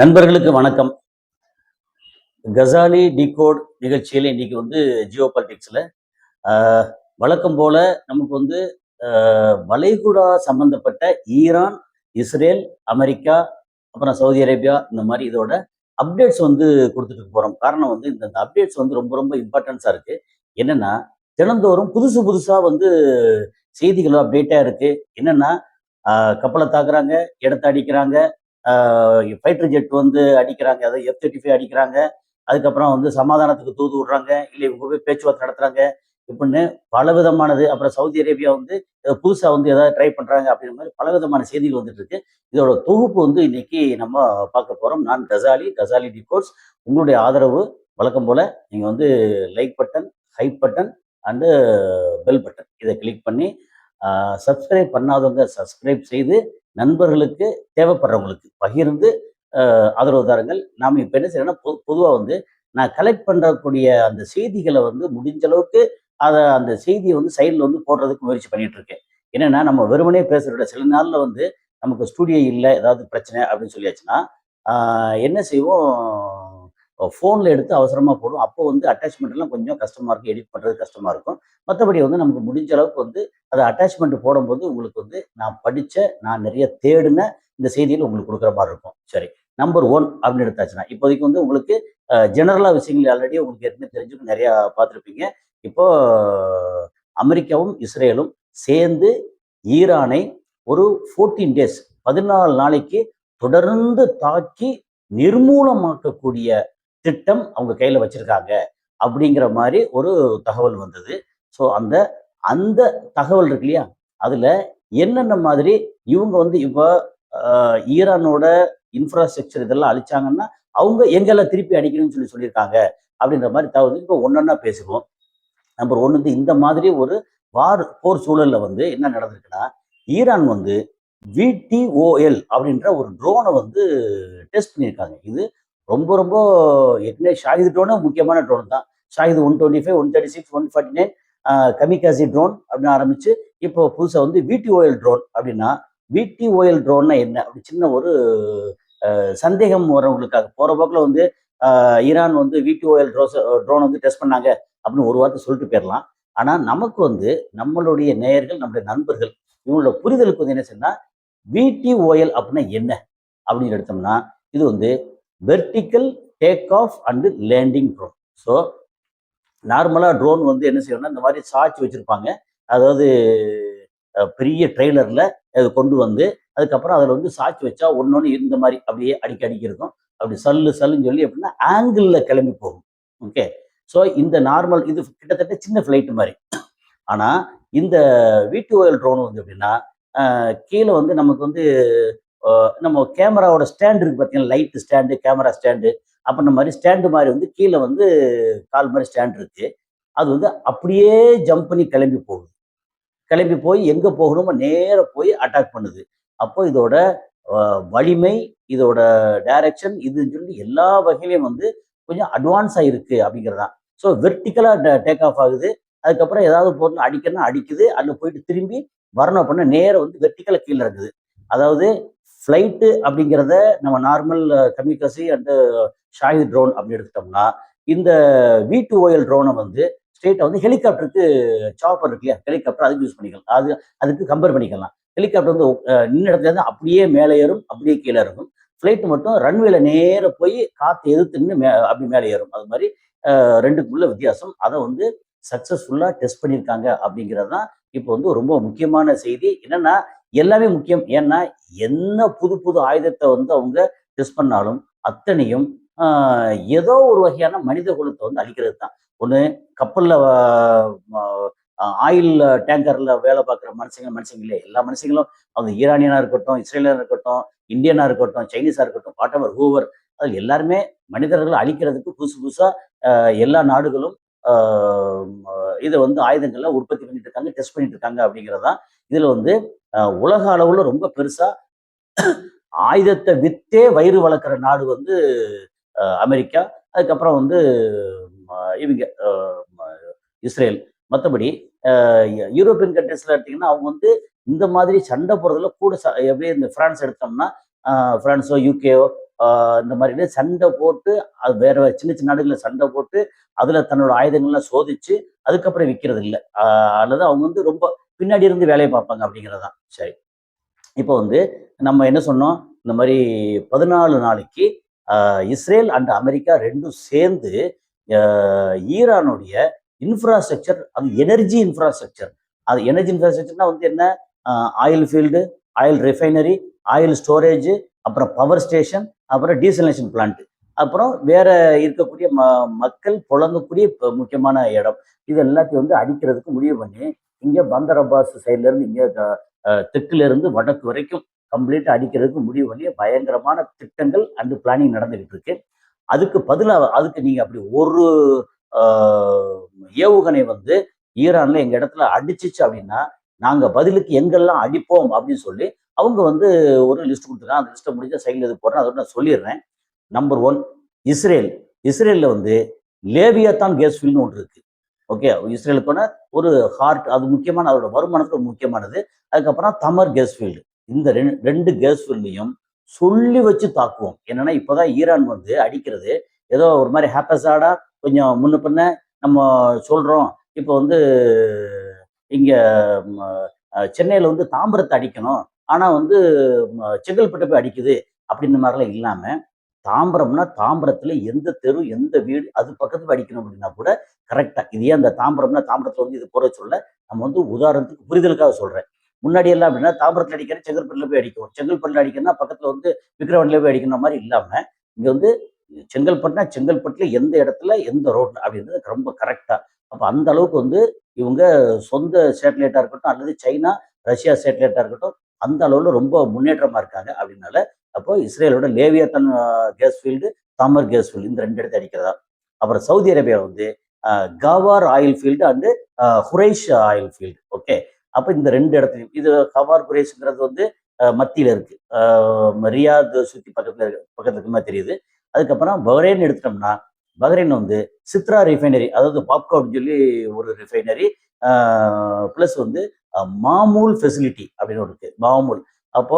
நண்பர்களுக்கு வணக்கம். கசாலி டிகோட் நிகழ்ச்சியில் இன்னைக்கு வந்து ஜியோ பாலிட்டிக்ஸில் வழக்கம் போல நமக்கு வந்து வளைகுடா சம்பந்தப்பட்ட ஈரான், இஸ்ரேல், அமெரிக்கா, அப்புறம் சவுதி அரேபியா இந்த மாதிரி இதோட அப்டேட்ஸ் வந்து கொடுத்துட்டு போகிறோம். காரணம் வந்து இந்த அப்டேட்ஸ் வந்து ரொம்ப ரொம்ப இம்பார்ட்டன்ஸாக இருக்குது. என்னென்னா தினந்தோறும் புதுசு புதுசாக வந்து செய்திகளும் அப்டேட்டாக இருக்குது. என்னென்னா கப்பலை தாக்குறாங்க, இடத்த அடிக்கிறாங்க, ஃபைட்டர் ஜெட் வந்து அடிக்கிறாங்க, அதாவது F-35 அடிக்கிறாங்க. அதுக்கப்புறம் வந்து சமாதானத்துக்கு தூது விடுறாங்க, இல்லை இவங்க போய் பேச்சுவார்த்தை நடத்துறாங்க இப்படின்னு பலவிதமானது. அப்புறம் சவுதி அரேபியா வந்து புதுசாக வந்து ஏதாவது ட்ரை பண்ணுறாங்க அப்படின்ற மாதிரி பலவிதமான செய்திகள் வந்துட்டு இருக்கு. இதோட தொகுப்பு வந்து இன்னைக்கு நம்ம பார்க்க போகிறோம். நான் கசாலி டிகோட்ஸ். உங்களுடைய ஆதரவு வழக்கம் போல் நீங்கள் வந்து like button, hype button and bell button இதை கிளிக் பண்ணி சப்ஸ்கிரைப் பண்ணாதவங்க சப்ஸ்கிரைப் செய்து நண்பர்களுக்கு தேவைப்படுறவங்களுக்கு பகிர்ந்து ஆதரவு தாருங்கள். நாம் இப்போ என்ன செய்யறோம்னா பொதுவாக வந்து நான் கலெக்ட் பண்ணக்கூடிய அந்த செய்திகளை வந்து முடிஞ்ச அளவுக்கு அந்த செய்தியை வந்து சைடில் வந்து போடுறதுக்கு முயற்சி பண்ணிட்டு இருக்கேன். என்னன்னா நம்ம வெறுமனே பேசுறத சில நாளில் வந்து நமக்கு ஸ்டூடியோ இல்லை, ஏதாவது பிரச்சனை அப்படின்னு சொல்லியாச்சுன்னா என்ன செய்வோம், ஃபோனில் எடுத்து அவசரமாக போடும். அப்போ வந்து அட்டாச்மெண்ட்லாம் கொஞ்சம் கஷ்டமாக இருக்கும், எடிட் பண்ணுறது கஷ்டமாக இருக்கும். மற்றபடி வந்து நமக்கு முடிஞ்ச அளவுக்கு வந்து அதை அட்டாச்மெண்ட் போடும்போது உங்களுக்கு வந்து நான் படித்த, நான் நிறைய தேடின இந்த செய்தியில் உங்களுக்கு கொடுக்குற மாதிரி இருக்கும். சரி, நம்பர் 1 அப்படின்னு எடுத்தாச்சுன்னா இப்போதைக்கு வந்து உங்களுக்கு ஜெனரலாக விஷயங்கள் ஆல்ரெடி உங்களுக்கு ஏற்கனவே தெரிஞ்சுக்கும், நிறையா பார்த்துருப்பீங்க. இப்போ அமெரிக்காவும் இஸ்ரேலும் சேர்ந்து ஈரானை ஒரு 14 டேஸ் 14 நாளைக்கு தொடர்ந்து தாக்கி நிர்மூலமாக்கக்கூடிய திட்டம் அவங்க கையில் வச்சிருக்காங்க அப்படிங்கிற மாதிரி ஒரு தகவல் வந்தது. ஸோ அந்த அந்த தகவல் இருக்கு இல்லையா, அதில் என்னென்ன மாதிரி இவங்க வந்து இப்போ ஈரானோட இன்ஃப்ராஸ்ட்ரக்சர் இதெல்லாம் அழிச்சாங்கன்னா அவங்க எங்கெல்லாம் திருப்பி அடிக்கணும்னு சொல்லியிருக்காங்க அப்படின்ற மாதிரி தகவல் இப்போ ஒன்றொன்னா பேசுவோம். நம்பர் 1 வந்து இந்த மாதிரி ஒரு போர் சூழலில் வந்து என்ன நடந்திருக்குன்னா, ஈரான் வந்து VTOL அப்படின்ற ஒரு ட்ரோனை வந்து டெஸ்ட் பண்ணியிருக்காங்க. இது ரொம்ப ரொம்ப ஏற்கனவே ஷாஹித் ட்ரோனு முக்கியமான ட்ரோன் தான். ஷாஹித் 125, 136, 149 கமிகாசி ட்ரோன் அப்படின்னு ஆரம்பிச்சு இப்போ புதுசாக வந்து VTOL ட்ரோன். அப்படின்னா VTOL ட்ரோன்னா என்ன அப்படி சின்ன ஒரு சந்தேகம் வரவங்களுக்காக போகிற போக்கில் வந்து ஈரான் வந்து VTOL ட்ரோன் வந்து டெஸ்ட் பண்ணாங்க அப்படின்னு ஒரு வார்த்தை சொல்லிட்டு போயிடலாம். ஆனால் நமக்கு வந்து நம்மளுடைய நேயர்கள், நம்மளுடைய நண்பர்கள் இவங்களோட புரிதலுக்கு வந்து என்ன செய்யணும்னா, VTOL அப்படின்னா என்ன அப்படின்னு எடுத்தோம்னா, இது வந்து vertical take off and landing drone. So நார்மலாக ட்ரோன் வந்து என்ன செய்யணும்னா இந்த மாதிரி சாட்சி வச்சுருப்பாங்க. அதாவது பெரிய ட்ரெய்லரில் அதை கொண்டு வந்து அதுக்கப்புறம் அதில் வந்து சாட்சி வச்சா ஒன்று இந்த மாதிரி அப்படியே அடிக்க இருக்கும். அப்படி சல்லுன்னு சொல்லி எப்படின்னா ஆங்கிளில் கிளம்பி போகும். ஓகே, ஸோ இந்த நார்மல் இது கிட்டத்தட்ட சின்ன ஃப்ளைட்டு மாதிரி. ஆனால் இந்த VTOL ட்ரோன் வந்து எப்படின்னா கீழே வந்து நமக்கு வந்து நம்ம கேமராவோட ஸ்டாண்டு இருக்குது பார்த்தீங்கன்னா, லைட்டு ஸ்டாண்டு, கேமரா ஸ்டாண்டு அப்படின்ற மாதிரி ஸ்டாண்டு மாதிரி வந்து கீழே வந்து கால் மாதிரி ஸ்டாண்ட் இருக்குது. அது வந்து அப்படியே ஜம்ப் பண்ணி கிளம்பி போய் எங்கே போகணுமோ நேராக போய் அட்டாக் பண்ணுது. அப்போ இதோட வலிமை, இதோட டைரக்ஷன் இதுன்னு சொல்லி எல்லா வகையிலையும் வந்து கொஞ்சம் அட்வான்ஸாக இருக்குது அப்படிங்கிறதான். ஸோ வெர்டிக்கலாக டேக் ஆஃப் ஆகுது. அதுக்கப்புறம் ஏதாவது பொருள் அடிக்கணும்னா அடிக்குது. அதில் போயிட்டு திரும்பி வரணும் அப்படின்னா நேரம் வந்து வெர்டிக்கலாக கீழே இருக்குது. அதாவது ஃப்ளைட்டு அப்படிங்கிறத நம்ம நார்மல் கமிகாசி அண்டு ஷாஹித் ட்ரோன் அப்படின்னு எடுத்துட்டோம்னா, இந்த VTOL ட்ரோனை வந்து ஸ்ட்ரெயிட்டாக வந்து ஹெலிகாப்டருக்கு சாப்பர் இருக்கு இல்லையா, ஹெலிகாப்டர் அதுக்கு யூஸ் பண்ணிக்கலாம். அதுக்கு கம்பேர் பண்ணிக்கலாம். ஹெலிகாப்டர் வந்து நின்ன இடத்துல இருந்து அப்படியே மேலே ஏறும், அப்படியே கீழே இருக்கும். ஃப்ளைட்டு மட்டும் ரன்வேல நேராக போய் காற்று எதிர்த்துன்னு அப்படி மேலே ஏறும். அது மாதிரி ரெண்டுக்குள்ள வித்தியாசம். அதை வந்து சக்ஸஸ்ஃபுல்லாக டெஸ்ட் பண்ணியிருக்காங்க அப்படிங்கிறது தான் இப்போ வந்து ரொம்ப முக்கியமான செய்தி. என்னன்னா எல்லாமே முக்கியம். ஏன்னா என்ன புது புது ஆயுதத்தை வந்து அவங்க டெஸ்ட் பண்ணாலும் அத்தனையும் ஏதோ ஒரு வகையான மனித குலத்தை வந்து அழிக்கிறது தான். ஒன்று கப்பலில் ஆயில் டேங்கரில் வேலை பார்க்குற மனுஷங்களே எல்லா மனுஷங்களும், அவங்க ஈரானியனாக இருக்கட்டும், இஸ்ரேலியனாக இருக்கட்டும், இந்தியனாக இருக்கட்டும், சைனீஸாக இருக்கட்டும், வாட் எவர் ஹூவர், அது எல்லாருமே மனிதர்களை அழிக்கிறதுக்கு புதுசாக எல்லா நாடுகளும் இதை வந்து ஆயுதங்கள்லாம் உற்பத்தி பண்ணிட்டு இருக்காங்க, டெஸ்ட் பண்ணிட்டு இருக்காங்க அப்படிங்கிறதான். இதில் வந்து உலக அளவில் ரொம்ப பெருசாக ஆயுதத்தை விற்றே வயிறு வளர்க்குற நாடு வந்து அமெரிக்கா. அதுக்கப்புறம் வந்து இவங்க இஸ்ரேல். மற்றபடி யூரோப்பியன் கண்ட்ரீஸ்ல எடுத்தீங்கன்னா அவங்க வந்து இந்த மாதிரி சண்டை போடுறதுல கூட எப்படி இந்த பிரான்ஸ் எடுத்தோம்னா, பிரான்ஸோ யூகேயோ இந்த மாதிரி சண்டை போட்டு அது வேற சின்ன சின்ன நாடுகளில் சண்டை போட்டு அதுல தன்னோட ஆயுதங்கள்லாம் சோதிச்சு அதுக்கப்புறம் விற்கிறது இல்லை. அல்லது அவங்க வந்து ரொம்ப பின்னாடி இருந்து வேலையை பார்ப்பாங்க அப்படிங்கிறதான். சரி, இப்போ வந்து நம்ம என்ன சொன்னோம், இந்த மாதிரி 14 நாளைக்கு இஸ்ரேல் அண்ட் அமெரிக்கா ரெண்டும் சேர்ந்து ஈரானுடைய இன்ஃப்ராஸ்ட்ரக்சர், அது எனர்ஜி இன்ஃப்ராஸ்ட்ரக்சர். அது எனர்ஜி இன்ஃப்ராஸ்ட்ரக்சர்னா வந்து என்ன, oil field, oil refinery, oil storage, அப்புறம் பவர் ஸ்டேஷன், அப்புறம் டீசலேஷன் பிளான்ட், அப்புறம் வேற இருக்கக்கூடிய மக்கள் புழங்கக்கூடிய முக்கியமான இடம். இது எல்லாத்தையும் வந்து அடிக்கிறதுக்கு முடிவு பண்ணி இங்க பந்தர் அப்பாஸ் சைட்ல இருந்து இங்க தெற்குல இருந்து வடக்கு வரைக்கும் கம்ப்ளீட்டா அடிக்கிறதுக்கு முடிவு பண்ணி பயங்கரமான திட்டங்கள் அண்ட் பிளானிங் நடந்துகிட்டு இருக்கு. அதுக்கு பதிலாக அதுக்கு நீங்க அப்படி ஒரு ஏவுகணை வந்து ஈரான்ல எங்க இடத்துல அடிச்சிச்சு அப்படின்னா நாங்க பதிலுக்கு எங்கெல்லாம் அடிப்போம் அப்படின்னு சொல்லி அவங்க வந்து ஒரு லிஸ்ட் கொடுத்துருக்காங்க. அந்த லிஸ்ட்டை முடிஞ்ச சைடில் எது போடுறேன் அதோட நான் சொல்லிடுறேன். Number 1 Israel. இஸ்ரேலில் வந்து லேவியாத்தான் கேஸ் ஃபீல்டுன்னு ஒன்று இருக்கு. ஓகே, இஸ்ரேலுக்கான ஒரு ஹார்ட், அது முக்கியமான, அதோட வருமானத்தில் முக்கியமானது. அதுக்கப்புறம் தமர் கேஸ் ஃபீல்டு. இந்த ரெண்டு கேஸ் ஃபீல்டையும் சொல்லி வச்சு தாக்குவோம். என்னன்னா இப்போதான் ஈரான் வந்து அடிக்கிறது ஏதோ ஒரு மாதிரி ஹேப்பஸாடா கொஞ்சம் முன்ன பின்ன நம்ம சொல்றோம். இப்போ வந்து இங்க சென்னையில வந்து தாம்பரத்தை அடிக்கணும், ஆனா வந்து செங்கல்பட்டு போய் அடிக்குது அப்படின்ற மாதிரிலாம் இல்லாம, தாம்பரம்னா தாம்பரத்துல எந்த தெரு எந்த வீடு அது பக்கத்துல அடிக்கணும் அப்படின்னா கூட கரெக்டா. இது ஏன் அந்த தாம்பரம்னா தாம்பரத்துல வந்து இது போற சொல்ல, நம்ம வந்து உதாரணத்துக்கு புரிதலுக்காக சொல்றேன். முன்னாடி எல்லாம் அப்படின்னா தாம்பரத்துல அடிக்கிறேன் செங்கல்பட்டுல போய் அடிக்கும், செங்கல்பட்டுல அடிக்கணும்னா பக்கத்துல வந்து விக்கிரவாண்டில போய் அடிக்கணும் மாதிரி இல்லாம, இங்க வந்து செங்கல்பட்டுனா செங்கல்பட்டுல எந்த இடத்துல எந்த ரோட்ல அப்படின்றது ரொம்ப கரெக்டா. அப்ப அந்த அளவுக்கு வந்து இவங்க சொந்த சேட்டலைட்டா இருக்கட்டும் அல்லது சைனா ரஷ்யா சேட்டலைட்டா இருக்கட்டும் அந்த அளவுல ரொம்ப முன்னேற்றமா இருக்காங்க அப்படின்னால, அப்போ இஸ்ரேலோட Leviathan gas field, Tamar gas field இந்த ரெண்டு இடத்தை அடிக்கிறதா. அப்புறம் சவுதி அரேபியா வந்து Ghawar oil field and Khurais oil field. Okay, அப்போ இந்த ரெண்டு இடத்துலையும் இது கவார் குரேஷ்ங்கிறது வந்து மத்தியில் இருக்கு, ரியாத் சுற்றி பக்கத்துல இருக்க மாதிரி தெரியுது. அதுக்கப்புறம் பஹ்ரைன் எடுத்துட்டோம்னா பஹ்ரைன் வந்து சித்ரா ரிஃபைனரி, அதாவது பாப்கார்ன் சொல்லி ஒரு ரிஃபைனரி, ப்ளஸ் வந்து மாமூல் ஃபெசிலிட்டி அப்படின்னு ஒரு இருக்கு, மாமூல். அப்போ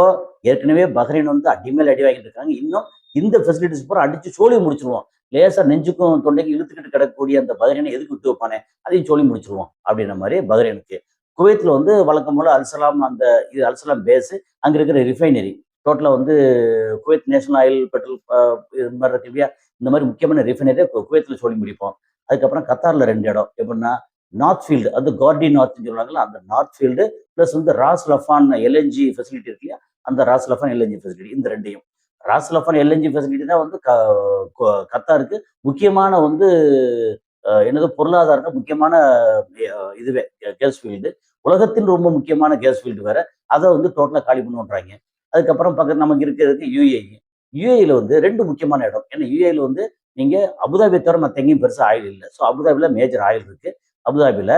ஏற்கனவே பஹ்ரைன் வந்து அடிமேல் அடி வாங்கிட்டு இருக்காங்க. இன்னும் இந்த ஃபெசிலிட்டிஸ் பூரா அடிச்சு சோழி முடிச்சிருவோம். லேசா நெஞ்சுக்கும் தொண்டைக்கு இழுத்துக்கிட்டு கிடக்கக்கூடிய அந்த பஹ்ரைனை எதுக்கு விட்டு வைப்பானே, அதையும் சோழி முடிச்சிருவோம் அப்படின்ற மாதிரி பஹ்ரைனுக்கு. குவைத்தில் வந்து வழக்கம் போல அல்சலாம், அந்த இது அல்சலாம் பேஸு, அங்கே இருக்கிற ரிஃபைனரி டோட்டலாக வந்து குவைத் நேஷனல் ஆயில் பெட்ரோல் இது மாதிரி இருக்கு இல்லையா, இந்த மாதிரி முக்கியமான ரிஃபைனரியை குவைத்தில் சொல்லி முடிப்போம். அதுக்கப்புறம் கத்தாரில் ரெண்டு இடம் எப்படின்னா நார்த் ஃபீல்டு, அது கார்டி நார்த்னு சொல்லுவாங்கல்ல அந்த நார்த் ஃபீல்டு, ப்ளஸ் வந்து ராஸ் லஃபான் எல்என்ஜி ஃபெசிலிட்டி இருக்கு இல்லையா, அந்த ராஸ் லஃபான் எல்என்ஜி ஃபெசிலிட்டி இந்த ரெண்டையும். ராஸ் லஃபான் எல்என்ஜி ஃபெசிலிட்டி தான் வந்து கத்தாருக்கு முக்கியமான வந்து என்னது பொருளாதார முக்கியமான இதுவே கேஸ் ஃபீல்டு. உலகத்தின் ரொம்ப முக்கியமான கேஸ் ஃபீல்டு வேற, அதை வந்து டோட்டலாக காலி பண்ணுன்றாங்க. அதுக்கப்புறம் பக்கத்து நமக்கு இருக்கிறதுக்கு யுஏஇ. யுஏஇல வந்து ரெண்டு முக்கியமான இடம். ஏன்னா யுஏஇல வந்து நீங்க அபுதாபி தவிர மற்ற எங்கேயும் பெருசா ஆயில் இல்லை. ஸோ அபுதாபில மேஜர் ஆயில் இருக்கு. அபுதாபில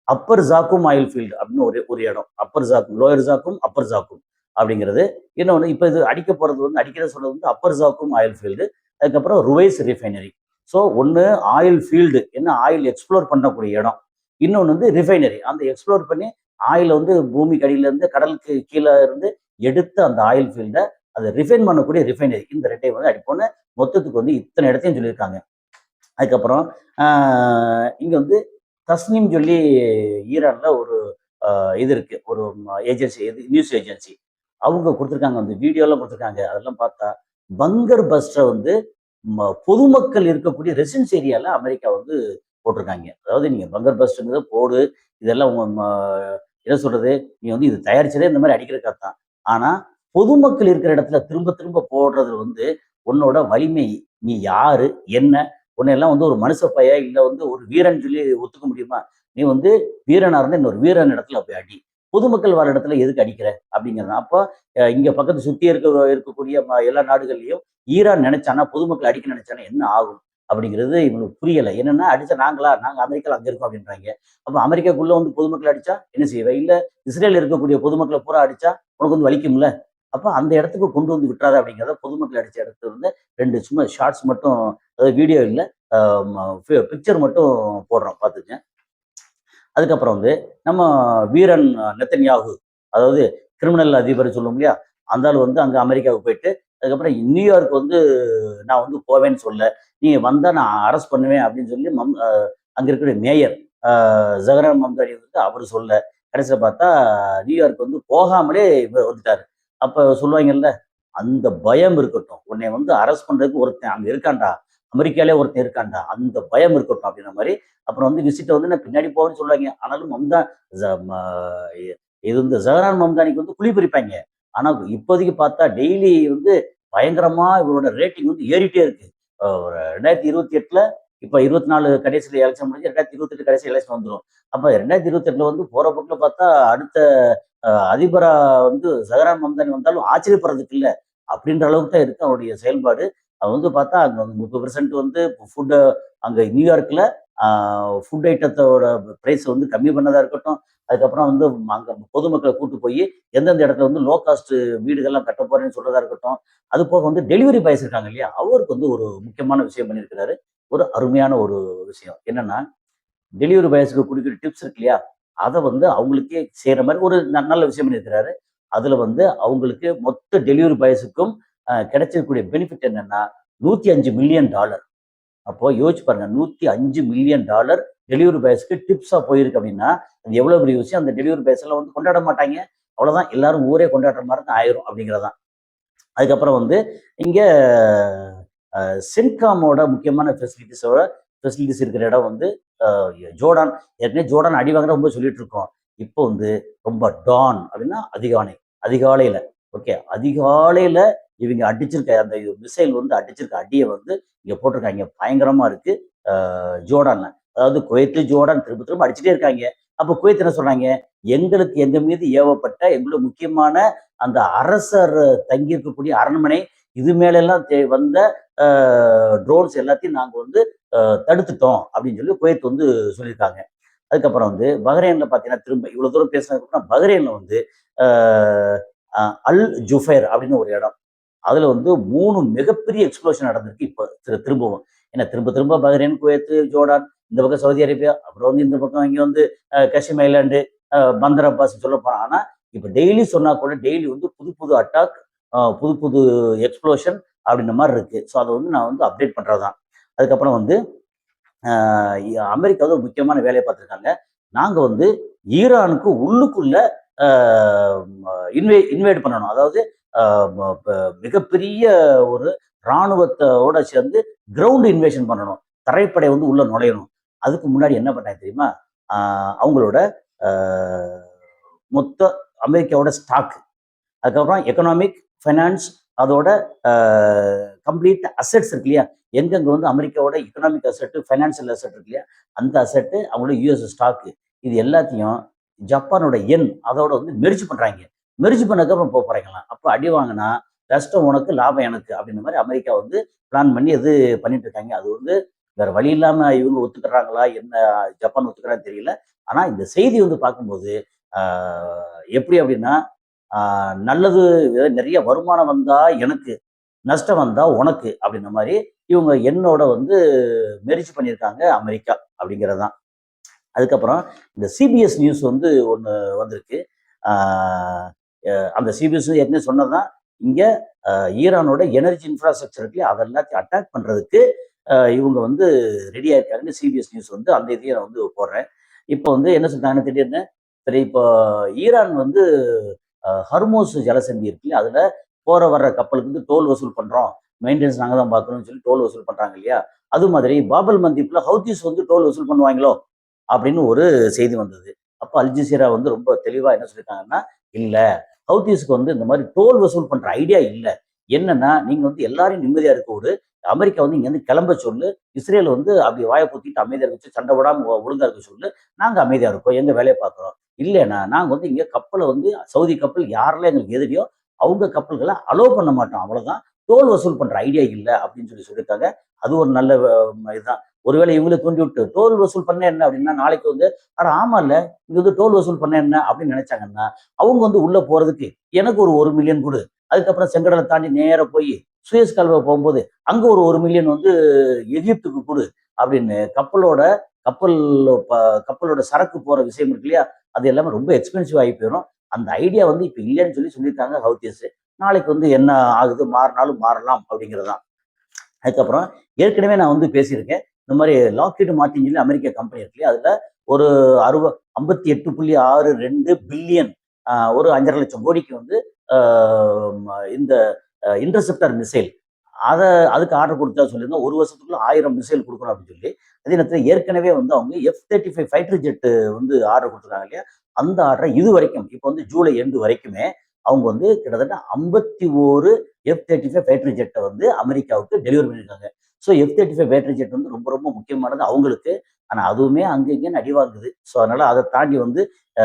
அப்பர் ஜாக்கும் ஆயில் ஃபீல்டு அப்படின்னு ஒரு ஒரு இடம். அப்பர் ஜாக்கும், லோயர் ஜாக்கும், அப்பர் ஜாக்கும் அப்படிங்கிறது. இன்னொன்று இப்போ இது அடிக்க போறது வந்து அடிக்கிற சொல்றது வந்து அப்பர் ஜாக்கும் ஆயில் ஃபீல்டு. அதுக்கப்புறம் ருவைஸ் ரிஃபைனரி. ஸோ ஒன்று ஆயில் ஃபீல்டு, என்ன ஆயில் எக்ஸ்ப்ளோர் பண்ணக்கூடிய இடம். இன்னொன்று வந்து ரிஃபைனரி, அந்த எக்ஸ்ப்ளோர் பண்ணி ஆயில் வந்து பூமிக்கு அடியிலேருந்து கடலுக்கு கீழே இருந்து எடுத்து அந்த ஆயில் ஃபீல்டை அதை ரிஃபைன் பண்ணக்கூடிய ரிஃபைனரி. இந்த ரெட்டையும் வந்து அடிப்போன்னு மொத்தத்துக்கு வந்து இத்தனை இடத்தையும் சொல்லியிருக்காங்க. அதுக்கப்புறம் இங்கே வந்து தஸ்னிம் சொல்லி ஈரான்ல ஒரு இது இருக்கு, ஒரு ஏஜென்சி, நியூஸ் ஏஜென்சி. அவங்க கொடுத்துருக்காங்க, வந்து வீடியோலாம் கொடுத்துருக்காங்க. அதெல்லாம் பார்த்தா பங்கர் பஸ்டரை வந்து பொதுமக்கள் இருக்கக்கூடிய ரெசிடென்ஸ் ஏரியால அமெரிக்கா வந்து போட்டிருக்காங்க. அதாவது நீங்க பங்கர் பஸ்டர்ங்கிறத போடு, இதெல்லாம் என்ன சொல்றது, நீ வந்து இது தயாரிச்சதே இந்த மாதிரி அடிக்கிறதுக்காக தான். ஆனா பொதுமக்கள் இருக்கிற இடத்துல திரும்ப திரும்ப போடுறது வந்து உன்னோட வலிமை, நீ யாரு என்ன, உன்னையெல்லாம் வந்து ஒரு மனுஷ பைய இல்ல வந்து ஒரு வீரன் சொல்லி ஒத்துக்க முடியுமா? நீ வந்து வீரனா இருந்தா இன்னொரு வீரன் இடத்துல போய் அடி. பொதுமக்கள் வர இடத்துல எதுக்கு அடிக்கிற அப்படிங்கிறது. அப்போ இங்க பக்கத்து சுத்தி இருக்கக்கூடிய எல்லா நாடுகள்லயும் ஈரான் நினைச்சானா பொதுமக்கள் அடிக்க நினைச்சானா என்ன ஆகும் அப்படிங்கிறது இவங்களுக்கு புரியலை. என்னன்னா அடிச்சா நாங்க அமெரிக்கால அங்க இருக்கோம் அப்படின்றாங்க. அப்போ அமெரிக்காக்குள்ள வந்து பொதுமக்கள் அடிச்சா என்ன செய்வ? இல்ல இஸ்ரேல் இருக்கக்கூடிய பொதுமக்களை பூரா அடிச்சா உனக்கு வந்து வலிக்கும்ல. அப்போ அந்த இடத்துக்கு கொண்டு வந்து விட்டுறாத அப்படிங்கிறத பொதுமக்கள் அடிச்ச இடத்துல இருந்து ரெண்டு சும்மா ஷார்ட்ஸ் மட்டும், அதாவது வீடியோ இல்லை, பிக்சர் மட்டும் போடுறோம் பார்த்துக்கங்க. அதுக்கப்புறம் வந்து நம்ம வீரன் நெத்தன்யாகு, அதாவது கிரிமினல் அதிபர் சொல்லுவோம் இல்லையா, அந்த ஆள் வந்து அங்கே அமெரிக்காவுக்கு போயிட்டு அதுக்கப்புறம் நியூயார்க் வந்து நான் வந்து போவேன்னு சொல்ல, நீ வந்தா நான் அரெஸ்ட் பண்ணுவேன் அப்படின்னு சொல்லி அங்க இருக்கிற மேயர் ஜஹரான் மம்தானி வந்து அவரு சொல்ல, கடைசியில பார்த்தா நியூயார்க் வந்து போகாமலே வந்துட்டாரு. அப்ப சொல்லுவாங்கல்ல, அந்த பயம் இருக்கட்டும். உன்னைய வந்து அரெஸ்ட் பண்றதுக்கு ஒருத்தன் அங்க இருக்கான்டா. அமெரிக்காலே ஒருத்தன் இருக்கான்டா. அந்த பயம் இருக்கட்டும் அப்படின்ற மாரி, அப்புறம் வந்து விசிட்ட வந்து நான் பின்னாடி போவேன்னு சொல்லுவாய்ங்க. ஆனாலும் ஜ ம இது இந்த ஜஹரான் மம்தானிக்கு வந்து குழி பறிப்பாய்ங்க. ஆனா இப்போதைக்கு பார்த்தா டெய்லி வந்து பயங்கரமா இவரோட ரேட்டிங் வந்து ஏறிட்டே இருக்கு. ஒரு 2028ல இப்ப 24 கடைசியில எலக்ஷன் முடிஞ்சு 2028 கடைசி எலக்ஷன் வந்துரும். அப்ப 2028ல வந்து போற போக்குல பார்த்தா அடுத்த அதிபரா வந்து ஜஹரான் மம்தானி வந்தாலும் ஆச்சரியப்படுறதுக்கு இல்ல. அப்படின்ற அளவுக்கு தான் இருக்கு அவருடைய செயல்பாடு. அது வந்து பார்த்தா அங்க வந்து 30% வந்து ஃபுட் அங்க நியூயார்க்ல ஆ ஃபுட் ஐட்டத்தோட பிரைஸ் வந்து கம்மி பண்ணதா இருக்கட்டும். அதுக்கப்புறம் வந்து அங்க பொதுமக்கள கூட்டு போயி எந்தெந்த இடத்துல வந்து லோ காஸ்ட் வீடுகள்லாம் கட்டப் போறேன்னு சொல்றதா இருக்கட்டும். அது போக வந்து டெலிவரி பாய்ஸ் இருக்காங்க இல்லையா? அவருக்கு வந்து ஒரு முக்கியமான விஷயம் பண்ணியிருக்கிறாரு. ஒரு அருமையான ஒரு விஷயம். என்னன்னா, டெலிவரி பாய்ஸ்க்கு குடுக்குற டிப்ஸ் இருக்கு இல்லையா? அத வந்து அவங்களுக்கே செய்ற மாரி ஒரு நல்ல விஷயம் பண்ணியிருக்கிறாரு. அதுல வந்து அவங்களுக்கு மொத்த டெலிவரி பாய்ஸுக்கும் கிடைச்சிருக்கக்கூடிய பெனிஃபிட் என்னன்னா, $105,000,000. அப்போ யோசிச்சு பாருங்க. $105,000,000 டெலிவரி பாய்ஸ்க்கு டிப்ஸா போயிருக்கு அப்படின்னா, அது எவ்வளவு பெரிய விஷயம். அந்த டெலிவரி பாய்ஸ் எல்லாம் வந்து கொண்டாட மாட்டாய்ங்க. அவ்வளோதான் எல்லாரும் ஊரே கொண்டாடுற மாரி தான் ஆயிரும் அப்படிங்கிறது தான். அதுக்கப்புறம் வந்து இங்க சென்காமோட முக்கியமான ஃபெசிலிட்டீஸ் இருக்கிற இடம் வந்து அ ஜோர்டான். ஏற்கனவே ஜோர்டான் அடி வாங்குனா ரொம்ப சொல்லிட்டு இருக்கோம். இப்போ வந்து ரொம்ப டான் அப்படின்னா அதிகாலை. அதிகாலையில ஓகே. அதிகாலையில இவங்க அடிச்சிருக்க அந்த மிசைல் வந்து அடிச்சிருக்க அடிய வந்து இங்க போட்டிருக்காய்ங்க. பயங்கரமா இருக்கு. ஜோர்டான்ல. அதாவது குவைத், ஜோர்டான் திரும்ப திரும்ப அடிச்சுட்டே இருக்காய்ங்க. அப்ப குவைத் என்ன சொல்றாய்ங்க, எங்களுக்கு எங்க மீது ஏவப்பட்ட எங்களோட முக்கியமான அந்த அரசர் தங்கியிருக்கக்கூடிய அரண்மனை, இது மேலெல்லாம் வந்த அ ட்ரோன்ஸ் எல்லாத்தையும் நாங்க வந்து தடுத்துட்டோம் அப்படின்னு சொல்லி குவைத் வந்து சொல்லியிருக்காங்க. அதுக்கப்புறம் வந்து பஹ்ரைன்ல பார்த்தீங்கன்னா, திரும்ப இவ்வளோ தூரம் பேசினதுக்கப்புறம் பஹ்ரைன்ல வந்து அ அ அல் ஜுஃபைர் அப்படின்னு ஒரு இடம். அதுல வந்து 3 மிகப்பெரிய எக்ஸ்ப்ளோஷன் நடந்திருக்கு இப்ப திரும்பவும். ஏன்னா திரும்ப திரும்ப பஹ்ரைன், குவைத், ஜோர்டான், இந்த பக்கம் சவுதி அரேபியா, அப்புறம் வந்து இந்த பக்கம் இங்க வந்து கஷிம் ஐலாண்டு, பந்தர் அப்பாஸ் சொல்லப்போனா. ஆனா இப்ப டெய்லி சொன்னா கூட டெய்லி வந்து புது புது அட்டாக், புது புது எக்ஸ்ப்ளோஷன் அப்படின்ற மாரி இருக்கு. ஸோ அத வந்து நான் வந்து அப்டேட் பண்றது தான். அதுக்கப்புறம் வந்து அ அமெரிக்கா வந்து ஒரு முக்கியமான வேலைய பார்த்துருக்காங்க. நாங்க வந்து ஈரானுக்கு உள்ளுக்குள்ள அ இன்வைட் பண்ணணும். அதாவது அ ம ப மிகப்பெரிய ஒரு ராணுவத்தோட சேர்ந்து கிரவுண்ட் இன்வேஷன் பண்ணணும். தரைப்படை வந்து உள்ள நுழையணும். அதுக்கு முன்னாடி என்ன பண்ணாங்க தெரியுமா? அ அவங்களோட அ மொத்த அமெரிக்காவோட ஸ்டாக், அதுக்கப்புறம் எக்கனாமிக், ஃபைனான்ஸ், அதோட அ கம்ப்ளீட் அசெட்ஸ் இருக்கு இல்லையா? எங்கெங்க வந்து அமெரிக்காவோட எக்கனாமிக் அசெட், ஃபைனான்சியல் அசெட் இருக்கு இல்லையா? அந்த அசெட், அவங்களோட யுஎஸ் ஸ்டாக் இது எல்லாத்தையும் ஜப்பானோட யென் அதோட வந்து மெர்ஜ் பண்றாய்ங்க. மெர்ஜ் பண்ணதுக்கப்புறம் போறாய்ங்களாம். அப்ப அடி வாங்குனா, நஷ்டம் உனக்கு, லாபம் எனக்கு அப்படின்ற மாரி அமெரிக்கா வந்து பிளான் பண்ணி இது பண்ணிட்டு இருக்காங்க. அது வந்து வேற வழி இல்லாம இவங்க ஒத்துக்கிறாங்களா? என்ன ஜப்பான் ஒத்துக்கிறான்னு தெரியல. ஆனா இந்த செய்தி வந்து பார்க்கும்போது, ஆ எப்படி அப்படின்னா, ஆ நல்லது நெறைய வருமானம் வந்தா எனக்கு, நஷ்டம் வந்தா உனக்கு அப்படின்ற மாரி இவங்க என்னோட வந்து மெர்ஜ் பண்ணியிருக்காங்க அமெரிக்கா அப்படிங்கிறது தான். அதுக்கப்புறம் இந்த சிபிஎஸ் நியூஸ் வந்து ஒண்ணு வந்திருக்கு. ஆ அ அந்த சிபிஎஸ் ஏற்கனவே சொன்னது தான். இங்க அ ஈரானோட எனர்ஜி இன்ஃப்ராஸ்ட்ரக்சர் இருக்கு இல்லையா? அத எல்லாத்தையும் அட்டாக் பண்றதுக்கு இவங்க வந்து ரெடியா இருக்காங்கன்னு சிபிஎஸ் நியூஸ் வந்து அந்த இதையும் நான் வந்து போடுறேன். இப்போ வந்து என்ன சொல்றாங்கன்னா திடீர்னு, சரி இப்போ ஈரான் வந்து ஹர்மோஸ் ஜலசந்தி இருக்கு இல்லையா? அதுல போற வர்ற கப்பலுக்கு வந்து டோல் வசூல் பண்றோம். மெயின்டனன்ஸ் நாங்க தான் பார்க்கணும்னு சொல்லி டோல் வசூல் பண்றாங்க இல்லையா? அது மாதிரி பாபல் மந்தீப்ல ஹவுதீஸ் வந்து டோல் வசூல் பண்ணுவாங்களோ? அப்படின்னு ஒரு செய்தி வந்தது. அப்ப அல் ஜசீரா வந்து ரொம்ப தெளிவா என்ன சொல்லியிருக்காங்கன்னா, இல்ல ஹவுதீஸ்க்கு வந்து இந்த மாரி டோல் வசூல் பண்ற ஐடியா இல்ல. என்னன்னா, நீங்க வந்து எல்லாரையும் நிம்மதியா இருக்க விடு. அமெரிக்கா வந்து இங்கேருந்து கிளம்ப சொல்லு. இஸ்ரேல் வந்து அப்படி வாய பொத்திட்டு அமைதியா இருக்க வச்சு, சண்டை போடாம ஒழுங்கா இருக்க சொல்லு. நாங்க அமைதியா இருக்கோம். எங்க வேலைய பார்க்குறோம். இல்லைன்னா, நாங்க வந்து இங்க கப்பல வந்து சவுதி கப்பல் யாரெல்லாம் எங்களுக்கு எதிரியோ, அவங்க கப்பல்கள அலோவ் பண்ண மாட்டோம். அவ்வளோதான். டோல் வசூல் பண்ற ஐடியா இல்ல அப்படின்னு சொல்லியிருக்காங்க. அது ஒரு நல்ல இதுதான். ஒருவேளை இவங்கள தூண்டி விட்டு, டோல் வசூல் பண்ணா என்ன அப்படின்னா, நாளைக்கு வந்து, அட ஆமால்ல, இங்க வந்து டோல் வசூல் பண்ணா என்ன அப்படின்னு நினைச்சாங்கன்னா, அவங்க வந்து உள்ள போறதுக்கு எனக்கு ஒரு 1,000,000 குடு. அதுக்கப்புறம் செங்கடல தாண்டி நேரா போயி சூயஸ் கால்வா போம்போது, அங்க ஒரு 1,000,000 வந்து எகிப்துக்கு குடு அப்படின்னு கப்பல் ப கப்பலோட சரக்கு போற விஷயம் இருக்கு இல்லையா? அது எல்லாமே ரொம்ப எக்ஸ்பென்சிவ் ஆகி போயிரும். அந்த ஐடியா வந்து இப்ப இல்லன்னு சொல்லியிருக்காங்க ஹவுதிஸ். நாளைக்கு வந்து என்ன ஆகுது, மாறினாலும் மாறலாம் அப்படிங்கிறது தான். அதுக்கப்புறம் ஏற்கனவே நான் வந்து பேசியிருக்கேன். இந்த மாதிரி லாக்ஹீட் மார்ட்டின் சொல்லி அமெரிக்க கம்பெனி இருக்கு இல்லையா? அதுல ஒரு 58.62 பில்லியன் ஒரு 5,500,000 கோடிக்கு வந்து அ இந்த இன்டர்செப்டார் மிசைல் அத அதுக்கு ஆர்டர் குடுத்ததா சொல்லியிருந்தோம். 1 வருஷத்துக்குள்ள 1000 மிசைல் குடுக்கணும் அப்படின்னு சொல்லி. அதே நேரத்தில ஏற்கனவே வந்து அவங்க F-35 ஃபைட்டர் ஜெட் வந்து ஆர்டர் குடுத்துருக்காங்க இல்லையா? அந்த ஆர்டர இதுவரைக்கும் இப்ப வந்து ஜூலை எண்ட் வரைக்குமே அவங்க வந்து கிட்டத்தட்ட 51 F-35 ஃபைட்டர் ஜெட்ட வந்து அமெரிக்காவுக்கு டெலிவரி பண்ணியிருக்காங்க. ஸோ F-35 ஃபைட்டர் ஜெட் வந்து ரொம்ப ரொம்ப முக்கியமானது அவங்களுக்கு. ஆனா அதுவுமே அங்க இங்கன்னு அடி வாங்குது. ஸோ அதனால அத தாண்டி வந்து அ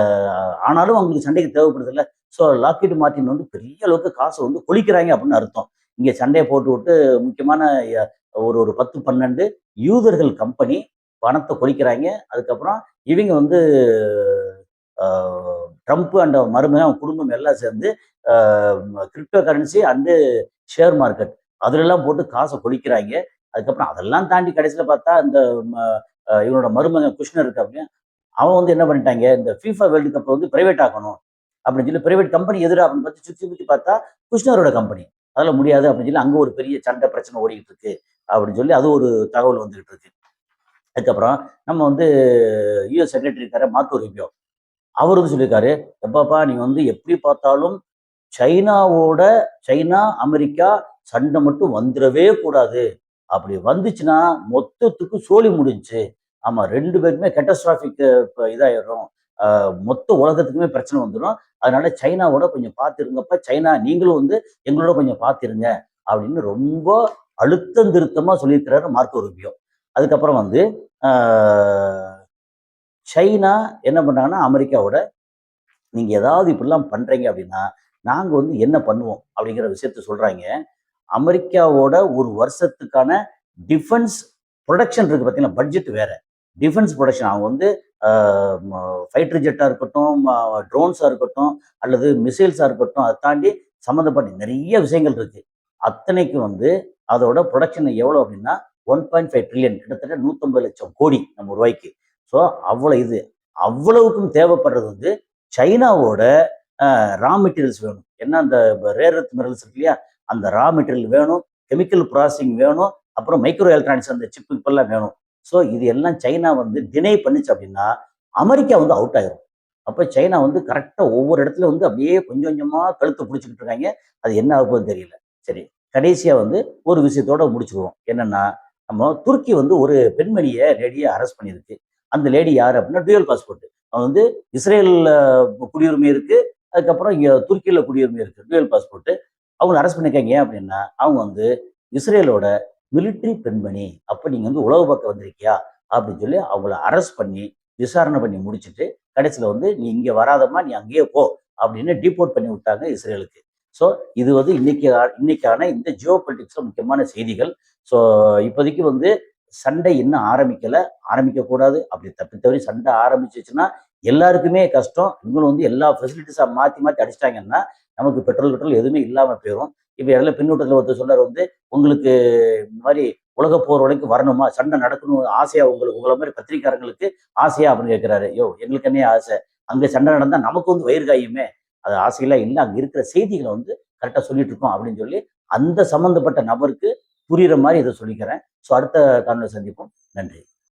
ஆனாலும் அவங்களுக்கு சண்டைக்கு தேவைப்படுதுல்ல. ஸோ லாக்ஹீட் மார்ட்டின் வந்து பெரிய அளவுக்கு காச வந்து கொழிக்கிறாங்க அப்படின்னு அர்த்தம். இங்க சண்டைய போட்டுவிட்டு முக்கியமான ய ஒரு ஒரு 10, 12 யூதர்கள் கம்பெனி பணத்த கொழிக்கிறாய்ங்க. அதுக்கப்புறம் இவைங்க வந்து அ ட்ரம்ப் அண்ட் மருமகன், அவங்க குடும்பம் எல்லாம் சேர்ந்து அ crypto currency and share market அதுலலாம் போட்டு காச கொழிக்கிறாய்ங்க. அதுக்கப்புறம் அதெல்லாம் தாண்டி கடைசியில பார்த்தா இந்த ம இவனோட மருமகன் குஷ்னர் இருக்காப்ல, அவன் வந்து என்ன பண்ணிட்டாய்ங்க, இந்த FIFA வேர்ல்டு கப்ப வந்து பிரைவேட் ஆக்கணும் அப்படின்னு சொல்லி பிரைவேட் கம்பெனி எதுடா அப்படின்னு பார்த்து சுத்தி முத்தி பார்த்தா குஷ்னரோட கம்பெனி. அதெல்லாம் முடியாது அப்படின்னு சொல்லி அங்க ஒரு பெரிய சண்டை பிரச்சனை ஓடிக்கிட்டு இருக்கு அப்படின்னு சொல்லி அது ஒரு தகவல் வந்துகிட்டு இருக்கு. அதுக்கப்புறம் நம்ம வந்து யுஎஸ் செக்ரட்டரி இருக்காரு மார்க்கோ ரூபியோ. அவர் வந்து சொல்லியிருக்காரு, "எப்பாப்பா நீ வந்து எப்படி பார்த்தாலும் சைனாவோட சைனா, அமெரிக்கா சண்டை மட்டும் வந்துரவே கூடாது. அப்படி வந்துச்சுன்னா மொத்தத்துக்கும் சோலி முடிஞ்சுச்சு. ஆமா 2 பேருக்குமே கேட்டாஸ்ட்ராஃபிக் இப்ப இதாயிரும். மொத்த உலகத்துக்குமே பிரச்சனை வந்துரும். அதனால சைனாவோட கொஞ்சம் பார்த்து இருங்கப்பா. சைனா நீங்களும் வந்து எங்களோட கொஞ்சம் பார்த்து இருங்க." அப்படின்னு ரொம்ப அழுத்தம் திருத்தமா சொல்லியிருக்கிறாரு மார்க்கோ ரூபியோ. அதுக்கப்புறம் வந்து அ சைனா என்ன பண்ணாங்கன்னா, அமெரிக்காவோட நீங்க ஏதாவது இப்படிலாம் பண்றீங்க அப்படின்னா, நாங்க வந்து என்ன பண்ணுவோம்? அப்படிங்கிற விஷயத்த சொல்றாய்ங்க. அமெரிக்காவோட ஒரு வருஷத்துக்கான டிஃபென்ஸ் புரொடக்ஷன் இருக்கு பார்த்தீங்களா? பட்ஜெட் வேற. டிஃபென்ஸ் புரொடக்ஷன் அவங்க வந்து அ ம ஃபைட்டர் ஜெட்டா இருக்கட்டும், ட்ரோன்ஸா இருக்கட்டும், அல்லது மிசைல்ஸா இருக்கட்டும், அத தாண்டி சம்மந்தப்பட்ட நெறைய விஷயங்கள் இருக்கு. அத்தனைக்கும் வந்து அதோட புரொடக்ஷன் எவ்வளோ அப்படின்னா, 1.5 டிரில்லியன் கிட்டத்தட்ட 150,00,000 கோடி நம்ம ரூவாய்க்கு. ஸோ அவ்வளோ இது. அவ்வளவுக்கும் தேவைப்படுறது வந்து சைனாவோட ரா மெட்டீரியல்ஸ் வேணும். ஏன்னா அந்த ரேர் எர்த் மினரல்ஸ் இருக்கு இல்லையா? அந்த ரா மெட்டீரியல் வேணும், கெமிக்கல் ப்ராசஸிங் வேணும், அப்புறம் மைக்ரோ எலக்ட்ரானிக்ஸ் அந்த சிப் இப்பெல்லாம் வேணும். ஸோ இது எல்லாம் சைனா வந்து டினை பண்ணுச்சு அப்படின்னா, அமெரிக்கா வந்து அவுட் ஆயிரும். அப்ப சைனா வந்து கரெக்ட்டா ஒவ்வொரு இடத்துல வந்து அப்படியே கொஞ்சம் கொஞ்சமா கழுத்த புடிச்சுக்கிட்டு இருக்காய்ங்க. அது என்ன ஆகப்போகுதுன்னு தெரியல. சரி, கடைசியா வந்து ஒரு விஷயத்தோட முடிச்சுருவோம். என்னன்னா, நம்ம துருக்கி வந்து ஒரு பெண்மணிய லேடிய அரெஸ்ட் பண்ணியிருக்கு. அந்த லேடி யாரு அப்படின்னா, டூயல் பாஸ்போர்ட். அவ வந்து இஸ்ரேல்ல குடியுரிமை இருக்கு. அதுக்கப்புறம் இங்க துருக்கியில குடியுரிமை இருக்கு. Dual passport. அவங்கள அரெஸ்ட் பண்ணியிருக்காங்க. ஏன் அப்படின்னா, அவங்க வந்து இஸ்ரேலோட மிலிட்டரி பெண்மணி. அப்ப நீங்க வந்து உளவு பார்க்க வந்திருக்கியா? அப்படின்னு சொல்லி அவங்கள அரெஸ்ட் பண்ணி, விசாரணை பண்ணி முடிச்சுட்டு, கடைசியில வந்து "நீ இங்க வராதம்மா, நீ அங்கேயே போ" அப்படின்னு டிபோர்ட் பண்ணி விட்டாங்க இஸ்ரேலுக்கு. ஸோ இது வந்து இன்னைக்கான இந்த ஜியோ பொலிட்டிக்ஸ்ல முக்கியமான செய்திகள். ஸோ இப்போதைக்கு வந்து சண்டை இன்னும் ஆரம்பிக்கல. ஆரம்பிக்கக்கூடாது. அப்படி தப்பி தவறி சண்டை ஆரம்பிச்சுச்சுன்னா, எல்லாருக்குமே கஷ்டம். இவங்களும் வந்து எல்லா ஃபெசிலிட்டீஸா மாத்தி மாத்தி அடிச்சுட்டாங்கன்னா, நமக்கு பெட்ரோல் கிட்ரோல் எதுவுமே இல்லாம போயிரும். இப்ப இடையில பின்னூட்டத்துல ஒருத்தர் சொன்னாரு வந்து, "உங்களுக்கு இந்த மாரி உலகப் போர் வரைக்கும் வரணுமா? சண்டை நடக்கணும் ஆசையா உங்களுக்கு உங்கள மாரி பத்திரிக்கையாளர்களுக்கு ஆசையா?" அப்படின்னு கேட்கிறாரு. யோவ்! எங்களுக்கு என்னய்யா ஆசை? அங்க சண்டை நடந்தா நமக்கு வந்து வயிறு காயுமே! அது ஆசையெல்லாம் இல்ல. அங்க இருக்கிற செய்திகள வந்து கரெக்ட்டா சொல்லிட்டு இருக்கோம் அப்படின்னு சொல்லி, அந்த சம்மந்தப்பட்ட நபருக்கு புரியிற மாரி இத சொல்லிக்கிறேன். ஸோ அடுத்த காணொளியில சந்திப்போம். நன்றி.